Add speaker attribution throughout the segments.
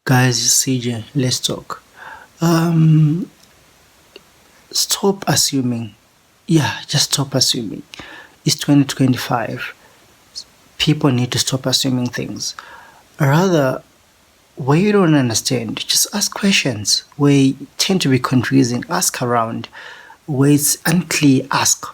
Speaker 1: Guys, CJ, let's talk. Um, Stop assuming. Yeah, just stop assuming. It's 2025. People need to stop assuming things. Rather, where you don't understand, just ask questions. Where you tend to be confusing, ask around. Where it's unclear, ask.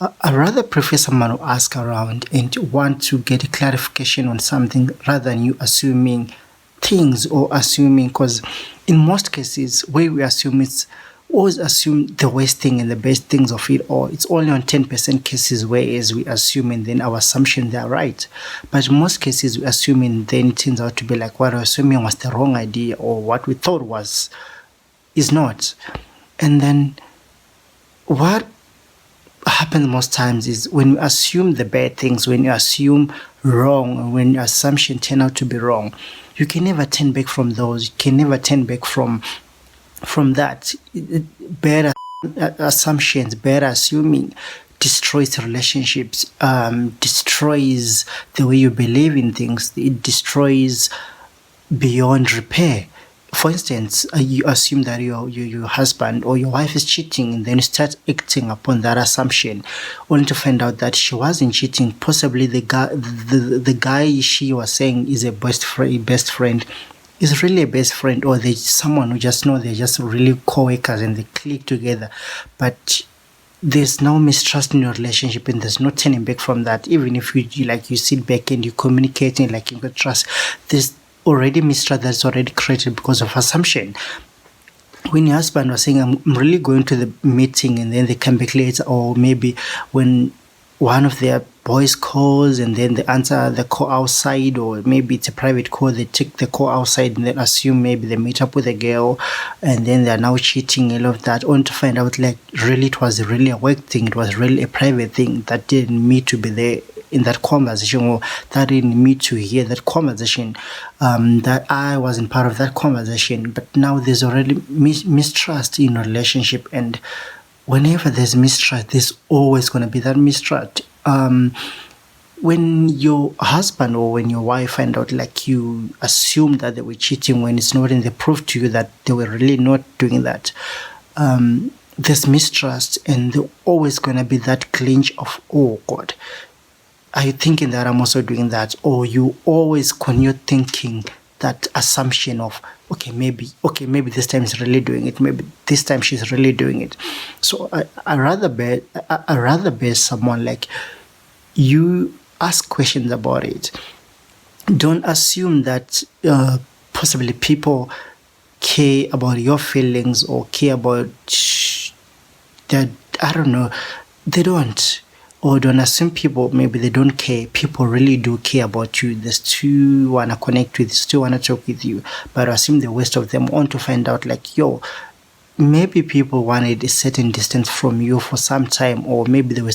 Speaker 1: I rather prefer someone who ask around and want to get a clarification on something rather than you assuming things or assuming, because in most cases where we assume, it's always assume the worst thing and the best things of it all. It's only on 10% cases whereas we assume and then our assumption they are right. But in most cases we assume and then it turns out to be like what we're assuming was the wrong idea or what we thought was is not. And then what happens most times is when you assume the bad things, when you assume wrong, when your assumption turn out to be wrong, you can never turn back from those. You can never turn back from that. Bad assumptions, bad assuming destroys relationships, destroys the way you believe in things. It destroys beyond repair. For instance, you assume that your husband or your wife is cheating, and then you start acting upon that assumption, only to find out that she wasn't cheating. Possibly the guy she was saying is a best friend is really a best friend, or there's someone who just know they're just really co-workers and they click together. But there's no mistrust in your relationship and there's no turning back from that. Even if you sit back and you're communicating like you got trust, there's already mistrust that's already created because of assumption. When your husband was saying, I'm really going to the meeting, and then they come back later, or maybe when one of their boys calls and then they answer the call outside, or maybe it's a private call, they take the call outside and then assume maybe they meet up with a girl and then they're now cheating, all of that, only to find out like really it was really a work thing, it was really a private thing that didn't need to be there in that conversation, or that didn't need to hear that conversation, that I wasn't part of that conversation. But now there's already mistrust in a relationship, and whenever there's mistrust, there's always going to be that mistrust. When your husband or when your wife find out like you assume that they were cheating when it's not, and they prove to you that they were really not doing that, there's mistrust, and there's always going to be that clinch of, oh God, are you thinking that I'm also doing that? Or you always continue thinking that assumption of, okay, maybe this time he's really doing it, maybe this time she's really doing it. So I rather be someone like you ask questions about it. Don't assume that possibly people care about your feelings or care about that. I don't know. They don't. Or don't assume people, maybe they don't care. People really do care about you. They still want to connect with you, still want to talk with you. But assume the worst of them, want to find out like, yo, maybe people wanted a certain distance from you for some time, or maybe they were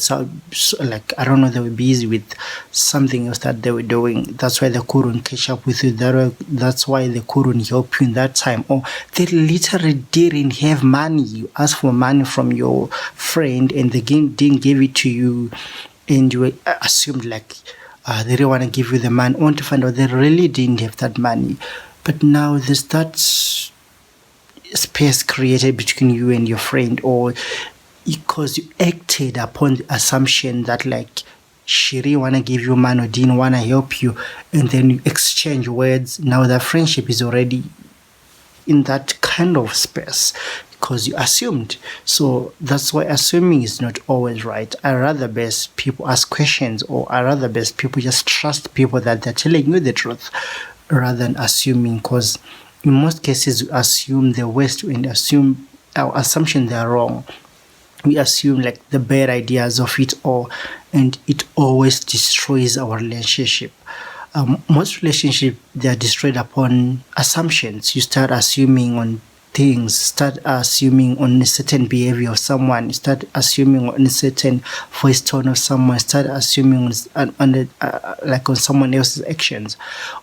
Speaker 1: like, I don't know, they were busy with something else that they were doing. That's why they couldn't catch up with you. That's why they couldn't help you in that time. Or they literally didn't have money. You asked for money from your friend and they didn't give it to you, and you assumed like they didn't want to give you the money. I want to find out they really didn't have that money. But now there's that space created between you and your friend, or because you acted upon the assumption that like she didn't want to give you money or didn't want to help you, and then you exchange words. Now the friendship is already in that kind of space because you assumed. So that's why assuming is not always right. I rather best people ask questions, or I rather best people just trust people that they're telling you the truth rather than assuming, because in most cases we assume the worst and assume our assumptions are wrong. We assume like the bad ideas of it all, and it always destroys our relationship. Most relationships, they are destroyed upon assumptions. You start assuming on things, start assuming on a certain behavior of someone, start assuming on a certain voice tone of someone, start assuming on someone else's actions,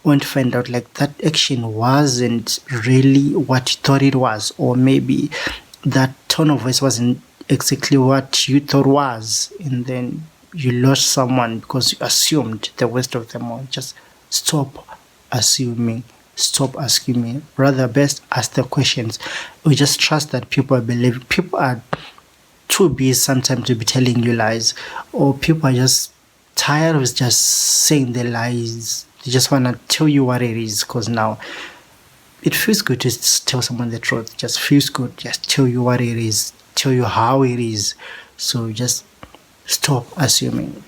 Speaker 1: only to find out like that action wasn't really what you thought it was, or maybe that tone of voice wasn't exactly what you thought was, and then you lost someone because you assumed the worst of them all. Just stop assuming stop assuming. Rather, best ask the questions. We just trust that people are too busy sometimes to be telling you lies, or people are just tired of just saying the lies. They just want to tell you what it is, because now it feels good to tell someone the truth. It just feels good. Just tell you what it is, tell you how it is. So just stop assuming.